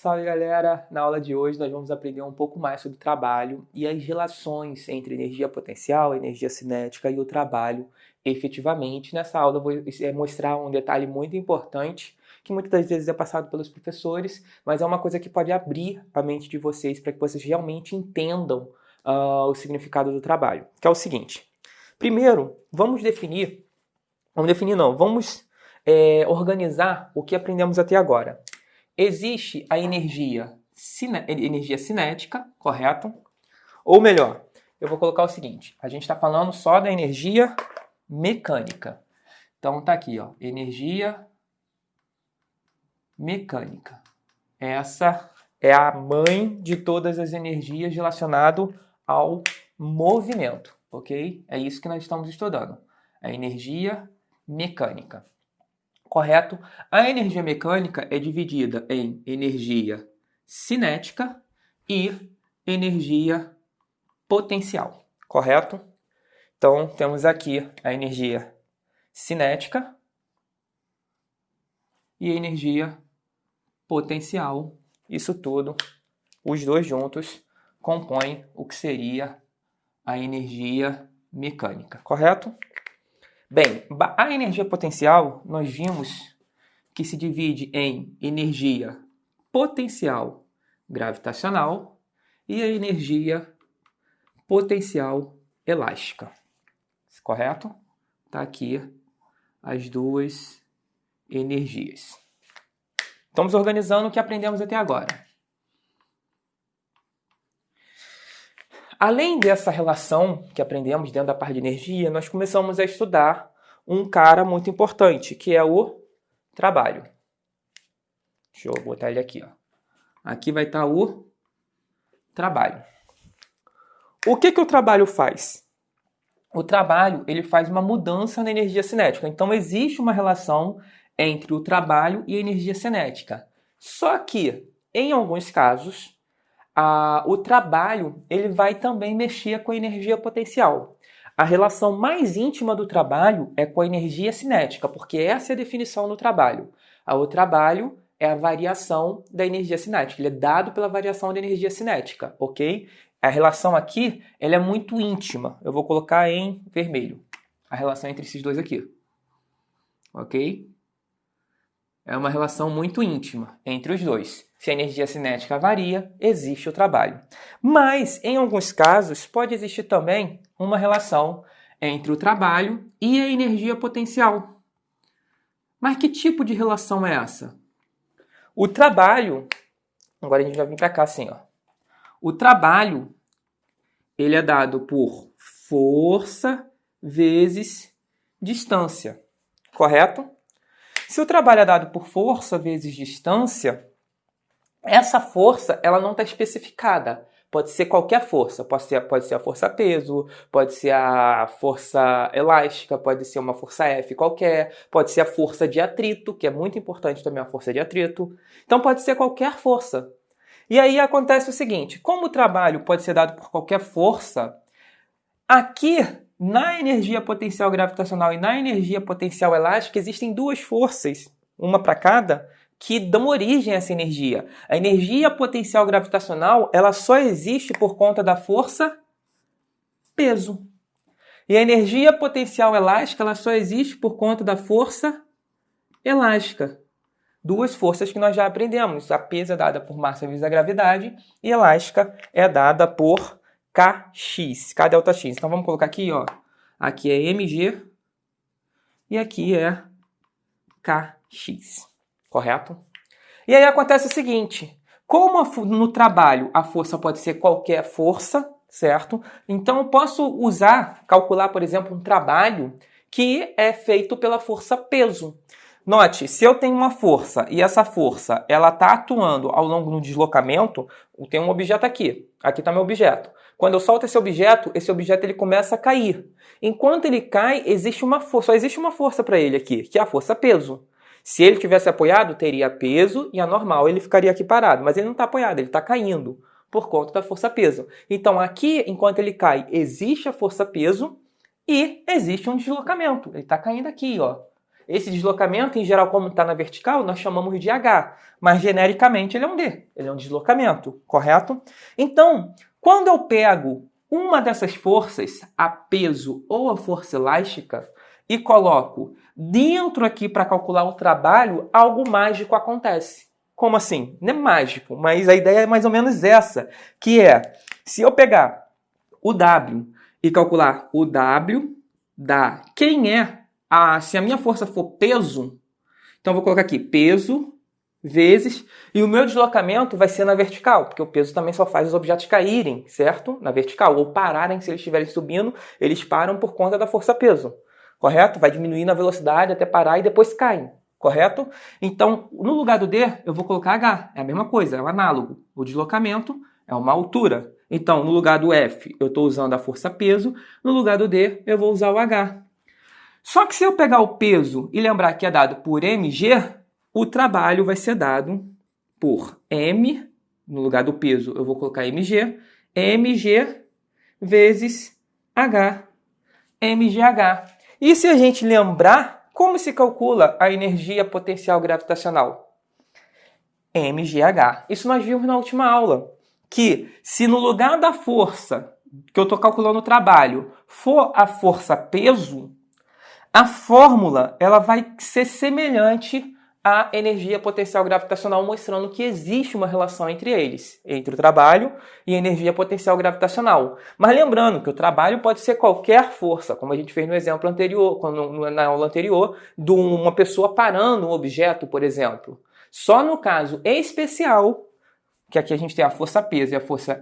Salve galera! Na aula de hoje nós vamos aprender um pouco mais sobre o trabalho e as relações entre energia potencial, energia cinética e o trabalho efetivamente. Nessa aula eu vou mostrar um detalhe muito importante que muitas das vezes é passado pelos professores, mas é uma coisa que pode abrir a mente de vocês para que vocês realmente entendam o significado do trabalho, que é o seguinte. Primeiro, vamos organizar o que aprendemos até agora. Existe a energia cinética, correto? Ou melhor, eu vou colocar o seguinte, a gente está falando só da energia mecânica. Então tá aqui, ó, energia mecânica. Essa é a mãe de todas as energias relacionadas ao movimento, ok? É isso que nós estamos estudando, a energia mecânica. Correto? A energia mecânica é dividida em energia cinética e energia potencial. Correto? Então, temos aqui a energia cinética e a energia potencial. Isso tudo, os dois juntos, compõem o que seria a energia mecânica. Correto? Bem, a energia potencial, nós vimos que se divide em energia potencial gravitacional e a energia potencial elástica. Correto? Está aqui as duas energias. Estamos organizando o que aprendemos até agora. Além dessa relação que aprendemos dentro da parte de energia, nós começamos a estudar um cara muito importante, que é o trabalho. Deixa eu botar ele aqui, ó. Aqui vai estar o trabalho. O que o trabalho faz? O trabalho, ele faz uma mudança na energia cinética. Então, existe uma relação entre o trabalho e a energia cinética. Só que, em alguns casos, o trabalho ele vai também mexer com a energia potencial. A relação mais íntima do trabalho é com a energia cinética, porque essa é a definição do trabalho. O trabalho é a variação da energia cinética, ele é dado pela variação da energia cinética, ok? A relação aqui ela é muito íntima, eu vou colocar em vermelho, a relação entre esses dois aqui, ok? É uma relação muito íntima entre os dois. Se a energia cinética varia, existe o trabalho. Mas, em alguns casos, pode existir também uma relação entre o trabalho e a energia potencial. Mas que tipo de relação é essa? O trabalho, agora a gente vai vir para cá assim, ó. O trabalho, ele é dado por força vezes distância, correto? Se o trabalho é dado por força vezes distância, essa força ela não está especificada. Pode ser qualquer força. Pode ser a força peso, pode ser a força elástica, pode ser uma força F qualquer, pode ser a força de atrito, que é muito importante também a força de atrito. Então pode ser qualquer força. E aí acontece o seguinte, como o trabalho pode ser dado por qualquer força, aqui na energia potencial gravitacional e na energia potencial elástica existem duas forças, uma para cada, que dão origem a essa energia. A energia potencial gravitacional ela só existe por conta da força peso. E a energia potencial elástica ela só existe por conta da força elástica. Duas forças que nós já aprendemos. A peso é dada por massa vezes a gravidade e elástica é dada por Kx, K delta X. Então vamos colocar aqui, ó. Aqui é mg e aqui é Kx. Correto? E aí acontece o seguinte, como no trabalho a força pode ser qualquer força, certo? Então eu posso calcular, por exemplo, um trabalho que é feito pela força peso. Note, se eu tenho uma força e essa força ela está atuando ao longo do deslocamento, eu tenho um objeto aqui está meu objeto. Quando eu solto esse objeto ele começa a cair. Enquanto ele cai, só existe uma força para ele aqui, que é a força peso. Se ele tivesse apoiado, teria peso e a normal ele ficaria aqui parado. Mas ele não está apoiado, ele está caindo por conta da força peso. Então aqui, enquanto ele cai, existe a força peso e existe um deslocamento. Ele está caindo aqui, ó. Esse deslocamento, em geral, como está na vertical, nós chamamos de H, mas genericamente ele é um D, ele é um deslocamento, correto? Então, quando eu pego uma dessas forças, a peso ou a força elástica, e coloco dentro aqui para calcular o trabalho, algo mágico acontece. Como assim? Não é mágico, mas a ideia é mais ou menos essa, que é, se eu pegar o W e calcular o W da quem é, se a minha força for peso, então eu vou colocar aqui peso vezes, e o meu deslocamento vai ser na vertical, porque o peso também só faz os objetos caírem, certo? Na vertical, ou pararem se eles estiverem subindo, eles param por conta da força peso, correto? Vai diminuindo a velocidade até parar e depois caem, correto? Então, no lugar do D, eu vou colocar H, é a mesma coisa, é o análogo. O deslocamento é uma altura. Então, no lugar do F, eu estou usando a força peso, no lugar do D, eu vou usar o H. Só que se eu pegar o peso e lembrar que é dado por mg, o trabalho vai ser dado por m, no lugar do peso eu vou colocar mg vezes h, mgh. E se a gente lembrar, como se calcula a energia potencial gravitacional? mgh. Isso nós vimos na última aula, que se no lugar da força que eu estou calculando o trabalho for a força peso, a fórmula ela vai ser semelhante à energia potencial gravitacional, mostrando que existe uma relação entre eles, entre o trabalho e a energia potencial gravitacional. Mas lembrando que o trabalho pode ser qualquer força, como a gente fez no exemplo anterior, na aula anterior, de uma pessoa parando um objeto, por exemplo. Só no caso especial, que aqui a gente tem a força peso e a força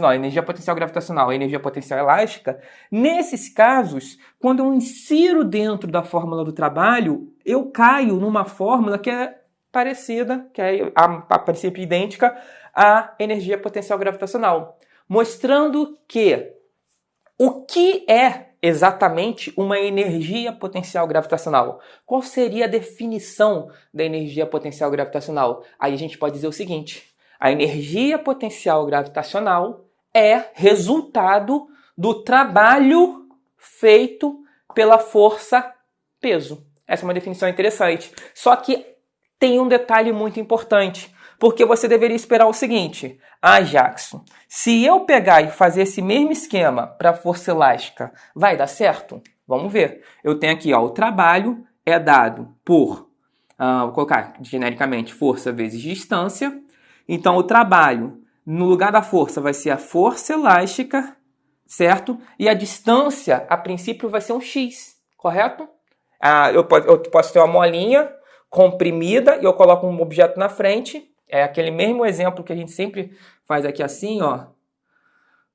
a energia potencial gravitacional, a energia potencial elástica, nesses casos, quando eu insiro dentro da fórmula do trabalho, eu caio numa fórmula que é parecida, que é a princípio idêntica à energia potencial gravitacional, mostrando que o que é exatamente uma energia potencial gravitacional? Qual seria a definição da energia potencial gravitacional? Aí a gente pode dizer o seguinte: a energia potencial gravitacional é resultado do trabalho feito pela força peso. Essa é uma definição interessante. Só que tem um detalhe muito importante, porque você deveria esperar o seguinte: Jackson, se eu pegar e fazer esse mesmo esquema para a força elástica, vai dar certo? Vamos ver. Eu tenho aqui, o trabalho é dado por, vou colocar genericamente, força vezes distância. Então, o trabalho, no lugar da força, vai ser a força elástica, certo? E a distância, a princípio, vai ser um x, correto? Eu posso ter uma molinha comprimida e eu coloco um objeto na frente. É aquele mesmo exemplo que a gente sempre faz aqui assim,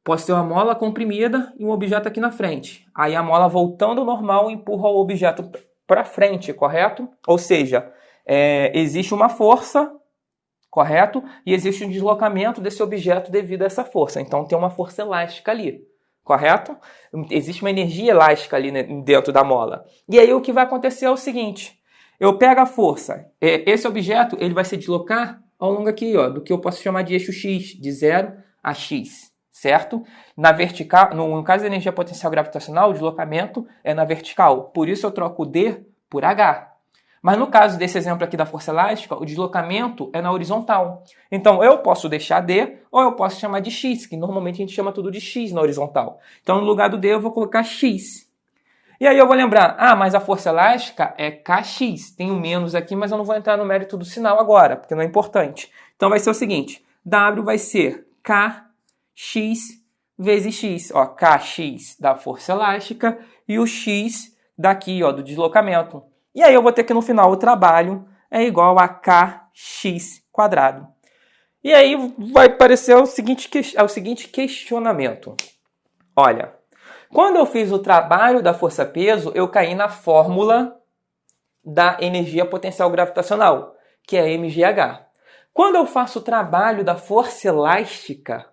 Posso ter uma mola comprimida e um objeto aqui na frente. Aí a mola voltando ao normal empurra o objeto para frente, correto? Ou seja, existe uma força, correto? E existe um deslocamento desse objeto devido a essa força. Então tem uma força elástica ali, correto? Existe uma energia elástica ali dentro da mola. E aí o que vai acontecer é o seguinte: eu pego a força, esse objeto ele vai se deslocar ao longo aqui, do que eu posso chamar de eixo x, de 0 a x, certo? Na vertical, no caso da energia potencial gravitacional, o deslocamento é na vertical. Por isso eu troco o D por H. Mas no caso desse exemplo aqui da força elástica, o deslocamento é na horizontal. Então, eu posso deixar D ou eu posso chamar de X, que normalmente a gente chama tudo de X na horizontal. Então, no lugar do D, eu vou colocar X. E aí eu vou lembrar, mas a força elástica é Kx. Tem um menos aqui, mas eu não vou entrar no mérito do sinal agora, porque não é importante. Então, vai ser o seguinte: W vai ser Kx vezes X. Kx da força elástica e o X daqui, do deslocamento. E aí eu vou ter que no final o trabalho é igual a kx quadrado. E aí vai aparecer o seguinte questionamento. Olha, quando eu fiz o trabalho da força-peso, eu caí na fórmula da energia potencial gravitacional, que é mgh. Quando eu faço o trabalho da força elástica,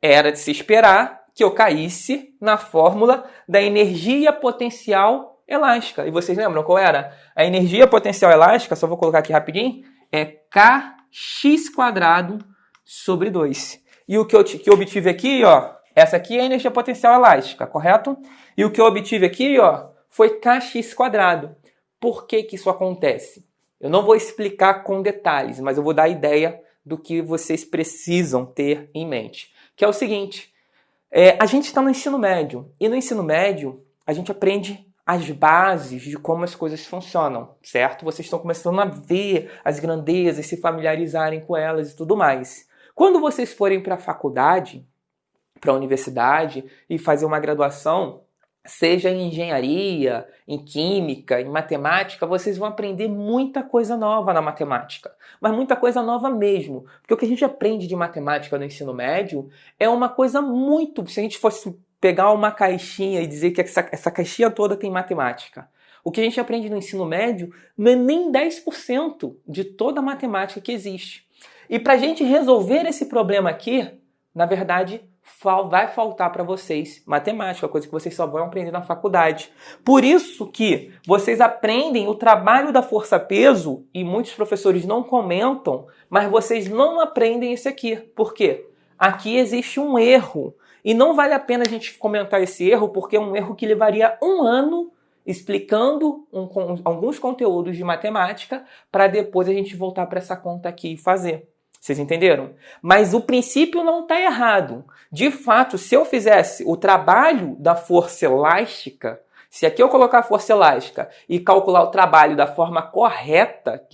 era de se esperar que eu caísse na fórmula da energia potencial elástica. E vocês lembram qual era? A energia potencial elástica, só vou colocar aqui rapidinho, é kx quadrado sobre 2. E o que eu obtive aqui, essa aqui é a energia potencial elástica, correto? E o que eu obtive aqui, foi kx². Por que que isso acontece? Eu não vou explicar com detalhes, mas eu vou dar a ideia do que vocês precisam ter em mente. Que é o seguinte, a gente está no ensino médio, e no ensino médio a gente aprende as bases de como as coisas funcionam, certo? Vocês estão começando a ver as grandezas, se familiarizarem com elas e tudo mais. Quando vocês forem para a faculdade, para a universidade e fazer uma graduação, seja em engenharia, em química, em matemática, vocês vão aprender muita coisa nova na matemática. Mas muita coisa nova mesmo. Porque o que a gente aprende de matemática no ensino médio é uma coisa muito... Se a gente fosse pegar uma caixinha e dizer que essa caixinha toda tem matemática. O que a gente aprende no ensino médio não é nem 10% de toda a matemática que existe. E para a gente resolver esse problema aqui, na verdade, vai faltar para vocês matemática, coisa que vocês só vão aprender na faculdade. Por isso que vocês aprendem o trabalho da força-peso, e muitos professores não comentam, mas vocês não aprendem esse aqui. Por quê? Aqui existe um erro. E não vale a pena a gente comentar esse erro, porque é um erro que levaria 1 ano explicando alguns conteúdos de matemática para depois a gente voltar para essa conta aqui e fazer. Vocês entenderam? Mas o princípio não está errado. De fato, se eu fizesse o trabalho da força elástica, se aqui eu colocar a força elástica e calcular o trabalho da forma correta,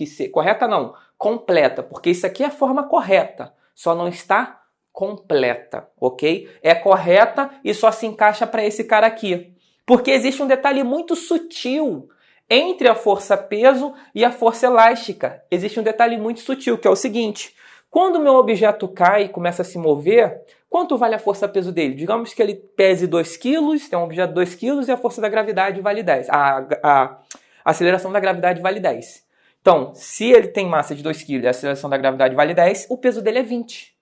completa, porque isso aqui é a forma correta, só não está completa, ok? É correta e só se encaixa para esse cara aqui. Porque existe um detalhe muito sutil entre a força-peso e a força elástica. Existe um detalhe muito sutil, que é o seguinte: quando o meu objeto cai e começa a se mover, quanto vale a força-peso dele? Digamos que ele pese 2 kg, tem um objeto de 2 kg e a força da gravidade vale 10. A aceleração da gravidade vale 10. Então, se ele tem massa de 2 kg e a aceleração da gravidade vale 10, o peso dele é 20.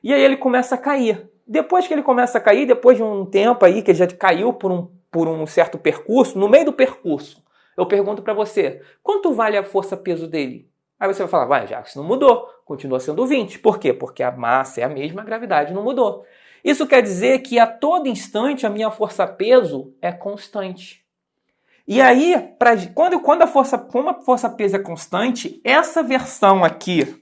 E aí ele começa a cair. Depois que ele começa a cair, depois de um tempo aí que ele já caiu por um certo percurso, no meio do percurso, eu pergunto para você, quanto vale a força-peso dele? Aí você vai falar, vai, Jackson, não mudou, continua sendo 20. Por quê? Porque a massa é a mesma, a gravidade não mudou. Isso quer dizer que a todo instante a minha força-peso é constante. E aí, como a força-peso é constante, essa versão aqui,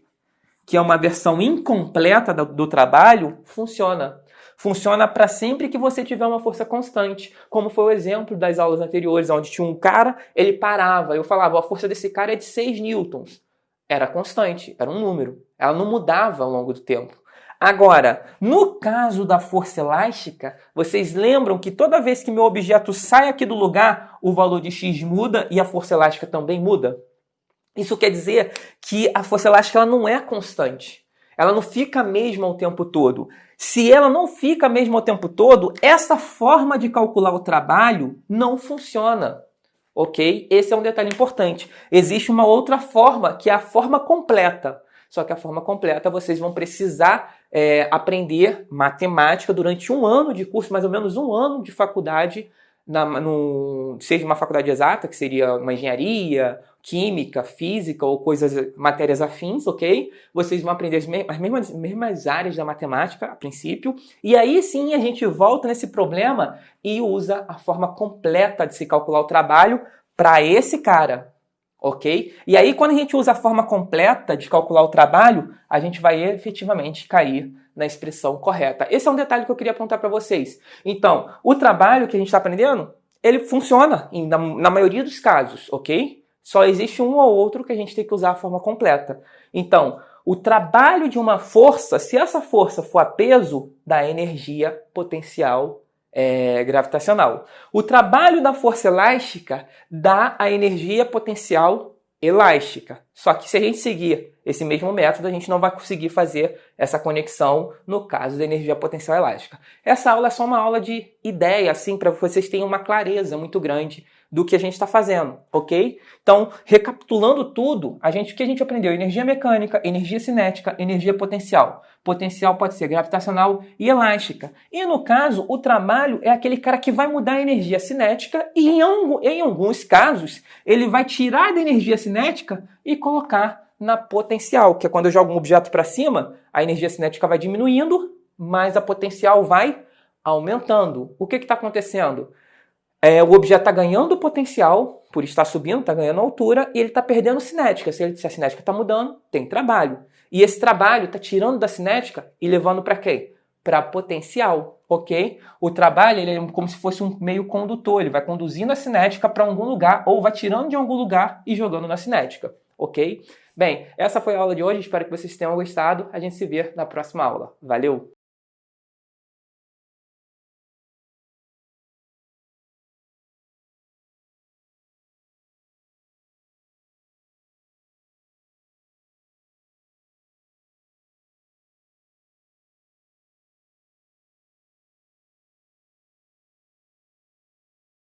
que é uma versão incompleta do trabalho, funciona. Funciona para sempre que você tiver uma força constante, como foi o exemplo das aulas anteriores, onde tinha um cara, ele parava, eu falava, a força desse cara é de 6 newtons. Era constante, era um número. Ela não mudava ao longo do tempo. Agora, no caso da força elástica, vocês lembram que toda vez que meu objeto sai aqui do lugar, o valor de x muda e a força elástica também muda? Isso quer dizer que a força elástica ela não é constante. Ela não fica a mesma o tempo todo. Se ela não fica a mesma o tempo todo, essa forma de calcular o trabalho não funciona. Ok? Esse é um detalhe importante. Existe uma outra forma, que é a forma completa. Só que a forma completa vocês vão precisar aprender matemática durante 1 ano de curso, mais ou menos 1 ano de faculdade, seja uma faculdade exata, que seria uma engenharia, química, física ou matérias afins, ok? Vocês vão aprender as mesmas áreas da matemática, a princípio, e aí sim a gente volta nesse problema e usa a forma completa de se calcular o trabalho para esse cara, ok? E aí quando a gente usa a forma completa de calcular o trabalho, a gente vai efetivamente cair na expressão correta. Esse é um detalhe que eu queria apontar para vocês. Então, o trabalho que a gente está aprendendo, ele funciona na maioria dos casos, ok? Só existe um ou outro que a gente tem que usar a forma completa. Então, o trabalho de uma força, se essa força for a peso, dá energia potencial gravitacional. O trabalho da força elástica dá a energia potencial elástica. Só que se a gente seguir esse mesmo método, a gente não vai conseguir fazer essa conexão no caso da energia potencial elástica. Essa aula é só uma aula de ideia, assim, para vocês terem uma clareza muito grande do que a gente está fazendo, ok? Então, recapitulando tudo, o que a gente aprendeu? Energia mecânica, energia cinética, energia potencial. Potencial pode ser gravitacional e elástica. E no caso, o trabalho é aquele cara que vai mudar a energia cinética e em alguns casos, ele vai tirar da energia cinética e colocar na potencial, que é quando eu jogo um objeto para cima, a energia cinética vai diminuindo, mas a potencial vai aumentando. O que está acontecendo? o objeto está ganhando potencial, por estar subindo, está ganhando altura, e ele está perdendo cinética. Se a cinética está mudando, tem trabalho. E esse trabalho está tirando da cinética e levando para quê? Para potencial, ok? O trabalho ele é como se fosse um meio condutor, ele vai conduzindo a cinética para algum lugar, ou vai tirando de algum lugar e jogando na cinética, ok? Bem, essa foi a aula de hoje, espero que vocês tenham gostado. A gente se vê na próxima aula. Valeu!